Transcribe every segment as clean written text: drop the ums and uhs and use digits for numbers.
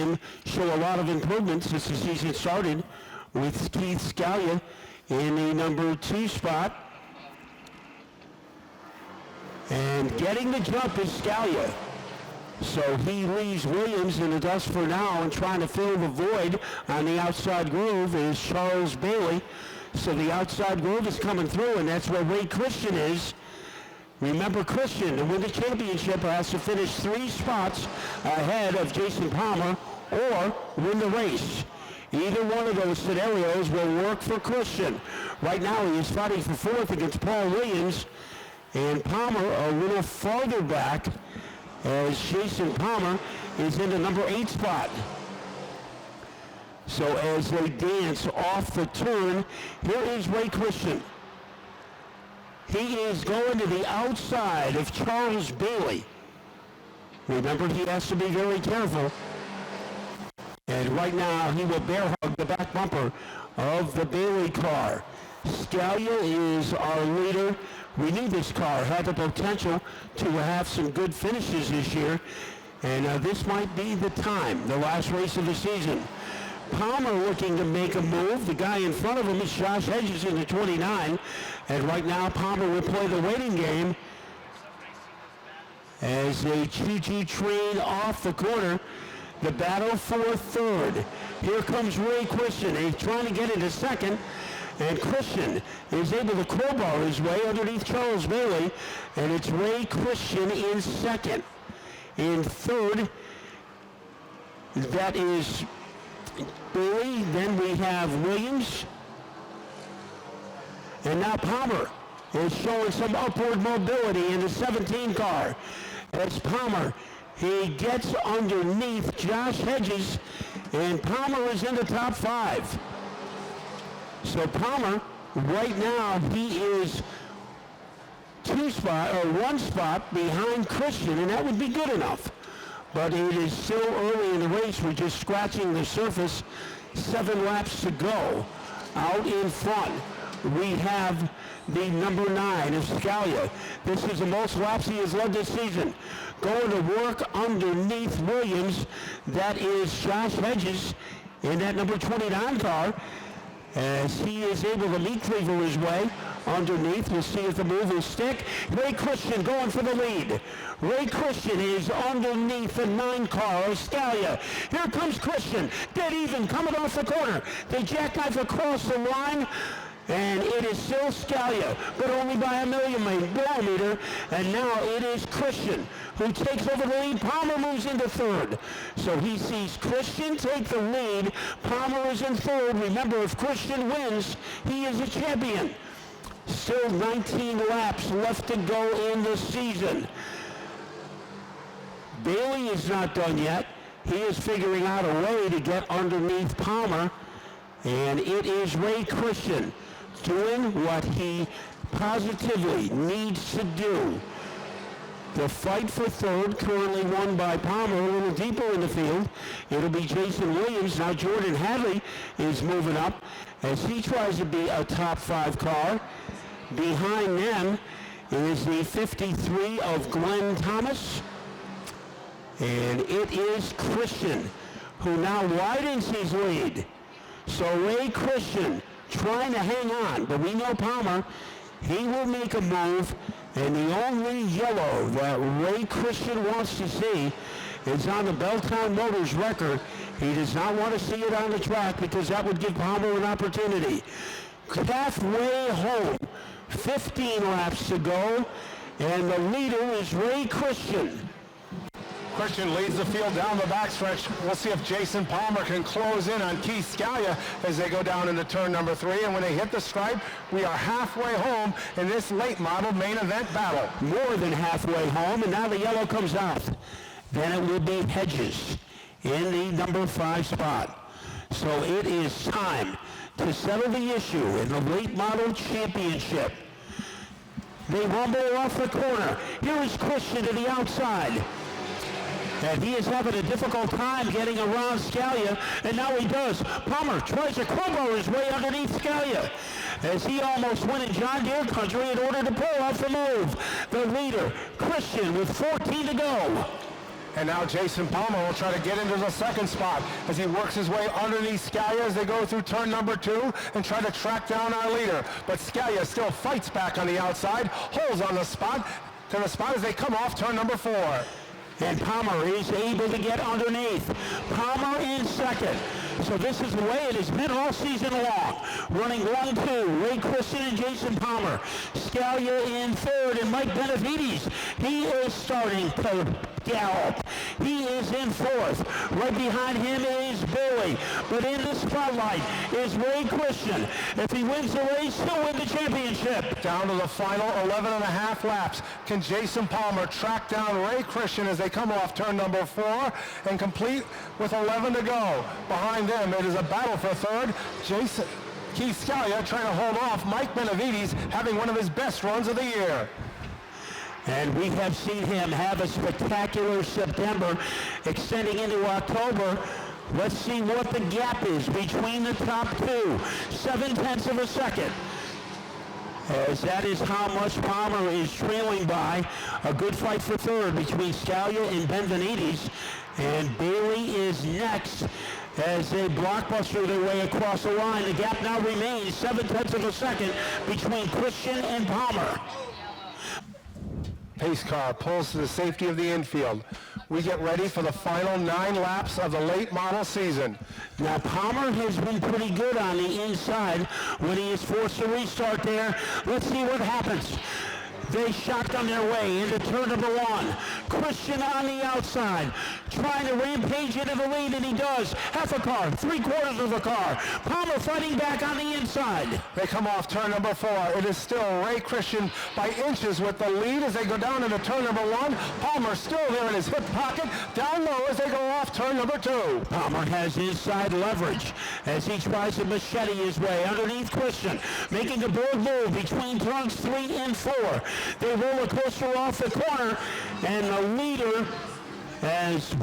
him show a lot of improvement since the season started with Keith Scalia in the number 2 spot. And getting the jump is Scalia. So he leaves Williams in the dust for now, and trying to fill the void on the outside groove is Charles Bailey. So the outside groove is coming through, and that's where Ray Christian is. Remember, Christian, to win the championship, has to finish 3 spots ahead of Jason Palmer or win the race. Either one of those scenarios will work for Christian. Right now, he is fighting for 4th against Paul Williams, and Palmer a little farther back, as Jason Palmer is in the number 8 spot. So as they dance off the turn, here is Ray Christian. He is going to the outside of Charles Bailey. Remember, he has to be very careful. And right now, he will bear hug the back bumper of the Bailey car. Scalia is our leader. We knew this car had the potential to have some good finishes this year, and this might be the time, the last race of the season. Palmer looking to make a move. The guy in front of him is Josh Hedges in the 29, and right now Palmer will play the waiting game as they choo-choo train off the corner. The battle for 3rd. Here comes Ray Christian. He's trying to get into 2nd. And Christian is able to crowbar his way underneath Charles Bailey, and it's Ray Christian in 2nd. In 3rd, that is Bailey. Then we have Williams. And now Palmer is showing some upward mobility in the 17 car. As Palmer, he gets underneath Josh Hedges, and Palmer is in the top 5. So Palmer, right now, he is 1 spot behind Christian, and that would be good enough. But it is still early in the race. We're just scratching the surface. 7 laps to go. Out in front, we have the number 9 of Scalia. This is the most laps he has led this season. Going to work underneath Williams. That is Josh Hedges in that number 29 car, as he is able to meat cleaver his way underneath. We'll see if the move will stick. Ray Christian going for the lead. Ray Christian is underneath the 9 car of Scalia. Here comes Christian, dead even, coming off the corner. They jackknife across the line, and it is still Scalia, but only by a millimeter. And now it is Christian who takes over the lead. Palmer moves into 3rd. So he sees Christian take the lead. Palmer is in 3rd. Remember, if Christian wins, he is a champion. Still 19 laps left to go in the season. Bailey is not done yet. He is figuring out a way to get underneath Palmer. And it is Ray Christian doing what he positively needs to do. The fight for 3rd, currently won by Palmer. A little deeper in the field, it'll be Jason Williams. Now Jordan Hadley is moving up as he tries to be a top 5 car. Behind them is the 53 of Glenn Thomas. And it is Christian who now widens his lead. So Ray Christian trying to hang on, but we know Palmer, he will make a move, and the only yellow that Ray Christian wants to see is on the Belltown Motors record. He does not want to see it on the track because that would give Palmer an opportunity. Halfway home, 15 laps to go, and the leader is Ray Christian. Christian leads the field down the backstretch. We'll see if Jason Palmer can close in on Keith Scalia as they go down into turn number 3. And when they hit the stripe, we are halfway home in this late model main event battle. More than halfway home, and now the yellow comes out. Then it will be Hedges in the number 5 spot. So it is time to settle the issue in the late model championship. They rumble off the corner. Here is Christian to the outside. And he is having a difficult time getting around Scalia, and now he does. Palmer tries to crowbar his way underneath Scalia as he almost went in John Deere country in order to pull off the move. The leader, Christian, with 14 to go. And now Jason Palmer will try to get into the second spot as he works his way underneath Scalia as they go through turn number 2 and try to track down our leader. But Scalia still fights back on the outside, holds on the spot as they come off turn number 4. And Palmer is able to get underneath. Palmer in second. So this is the way it has been all season long. Running 1-2, Ray Christian and Jason Palmer. Scalia in third, and Mike Benavides, he is starting to gallop. He is in fourth. Right behind him is Bailey. But in the spotlight is Ray Christian. If he wins the race, he'll win the championship. Down to the final 11 and a half laps. Can Jason Palmer track down Ray Christian as they come off turn number 4 and complete with 11 to go? Behind them, it is a battle for third. Keith Scalia trying to hold off Mike Benavides, having one of his best runs of the year. And we have seen him have a spectacular September extending into October. Let's see what the gap is between the top two. 0.7 of a second. As that is how much Palmer is trailing by. A good fight for third between Scalia and Benavides. And Bailey is next as they blockbuster their way across the line. The gap now remains 0.7 of a second between Christian and Palmer. Pace car pulls to the safety of the infield. We get ready for the final 9 laps of the late model season. Now Palmer has been pretty good on the inside when he is forced to restart there. Let's see what happens. They shotgun their way into turn number 1. Christian on the outside, trying to rampage into the lead, and he does. Half a car, 3/4 of a car. Palmer fighting back on the inside. They come off turn number 4. It is still Ray Christian by inches with the lead as they go down into turn number 1. Palmer still there in his hip pocket, down low as they go off turn number 2. Palmer has inside leverage as he tries to machete his way underneath Christian, making a bold move between turns 3 and 4. They roll a coaster off the corner, and the leader, as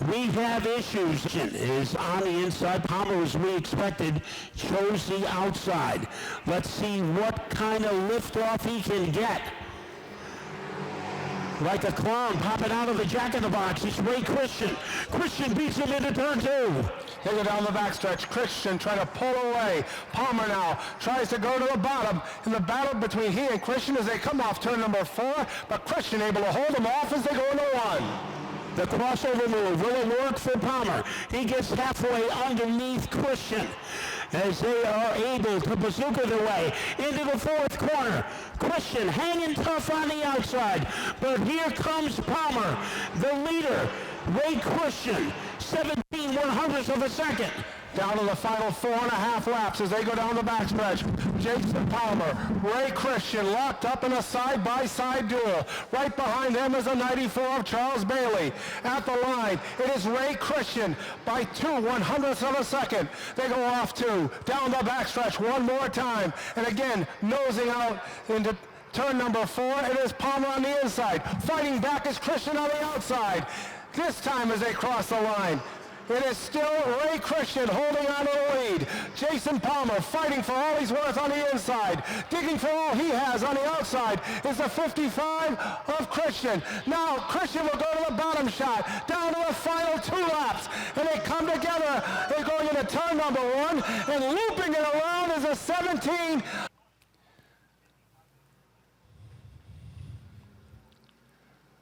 we have issues, is on the inside. Palmer, as we expected, chose the outside. Let's see what kind of liftoff he can get. Like a clown popping out of the jack-in-the-box, it's Ray Christian. Christian beats him into turn 2. They go down the backstretch. Christian trying to pull away. Palmer now tries to go to the bottom in the battle between he and Christian as they come off turn number 4, but Christian able to hold them off as they go into 1. The crossover move, will it work for Palmer? He gets halfway underneath Christian as they are able to bazooka their way into the 4th corner. Christian hanging tough on the outside, but here comes Palmer, the leader. Ray Christian, 17/100ths of a second. Down to the final 4.5 laps as they go down the backstretch. Jason Palmer, Ray Christian locked up in a side-by-side duel. Right behind them is a 94 of Charles Bailey. At the line, it is Ray Christian by 2/100ths of a second. They go off 2, down the backstretch one more time. And again, nosing out into turn number 4, it is Palmer on the inside. Fighting back is Christian on the outside. This time as they cross the line, it is still Ray Christian holding on to the lead. Jason Palmer fighting for all he's worth on the inside. Digging for all he has on the outside is the 55 of Christian. Now Christian will go to the bottom shot, down to the final 2 laps. And they come together. They're going into turn number 1, and looping it around is a 17.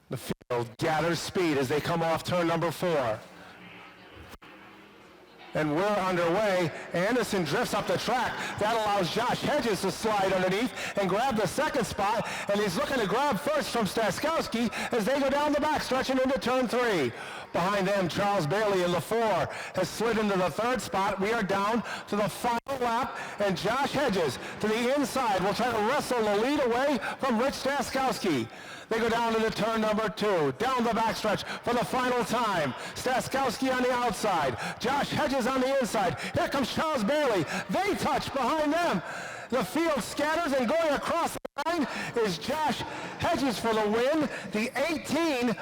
The field gathers speed as they come off turn number 4. And we're underway. Anderson drifts up the track. That allows Josh Hedges to slide underneath and grab the 2nd spot. And he's looking to grab first from Staskowski as they go down the backstretch and into turn 3. Behind them, Charles Bailey in the 4 has slid into the 3rd spot. We are down to the final lap, and Josh Hedges to the inside will try to wrestle the lead away from Rich Staskowski. They go down into turn number 2, down the backstretch for the final time. Staskowski on the outside, Josh Hedges on the inside. Here comes Charles Bailey. They touch behind them. The field scatters, and going across the line is Josh Hedges for the win. The 18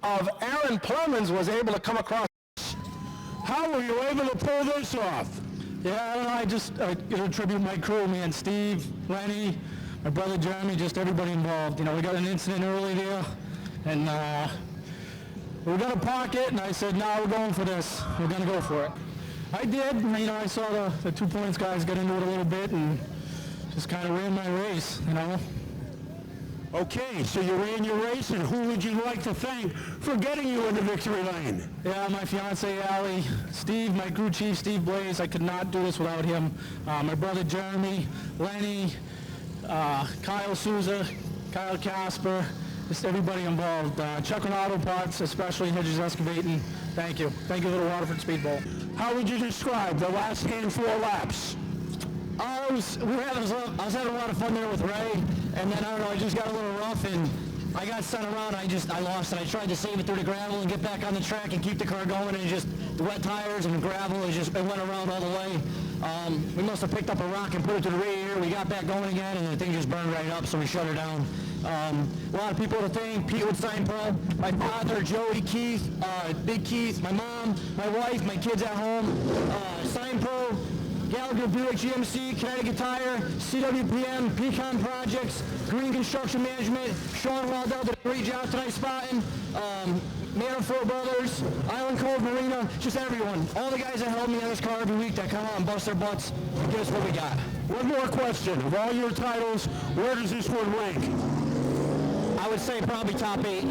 of Aaron Plemons was able to come across. How were you able to pull this off? Yeah, I don't know, I gotta attribute my crew, man. Steve, Lenny, my brother Jeremy, just everybody involved. You know, we got an incident early there, And we got a pocket, and I said, no, we're going for this. We're going to go for it. I did. You know, I saw the 2 points guys get into it a little bit and just kind of ran my race, you know. Okay, so you ran your race, and who would you like to thank for getting you into victory lane? Yeah, my fiance Allie, Steve, my crew chief, Steve Blaze. I could not do this without him. My brother Jeremy, Lenny, Kyle Souza, Kyle Casper, just everybody involved. Chuck and Auto Parts, especially Hedges Excavating. Thank you. Thank you for the Waterford Speed Bowl. How would you describe the last handful of laps? I was having a lot of fun there with Ray, and then I don't know, I just got a little rough and I got sent around. I lost it. I tried to save it through the gravel and get back on the track and keep the car going, and just the wet tires and the gravel, it went around all the way. We must have picked up a rock and put it to the radiator. We got back going again, and the thing just burned right up, so we shut her down. A lot of people to thank: Pete with Sign Pro, my father, Joey, Keith, Big Keith, my mom, my wife, my kids at home, Sign Pro, Gallagher Buick GMC, Connecticut Tire, CWPM, Pecan Projects, Green Construction Management, Sean Waddell did a great job tonight spotting, Manifold Brothers, Island Cove Marina, just everyone. All the guys that help me on this car every week that come out and bust their butts and give us what we got. One more question. Of all your titles, where does this one rank? I would say probably top 8.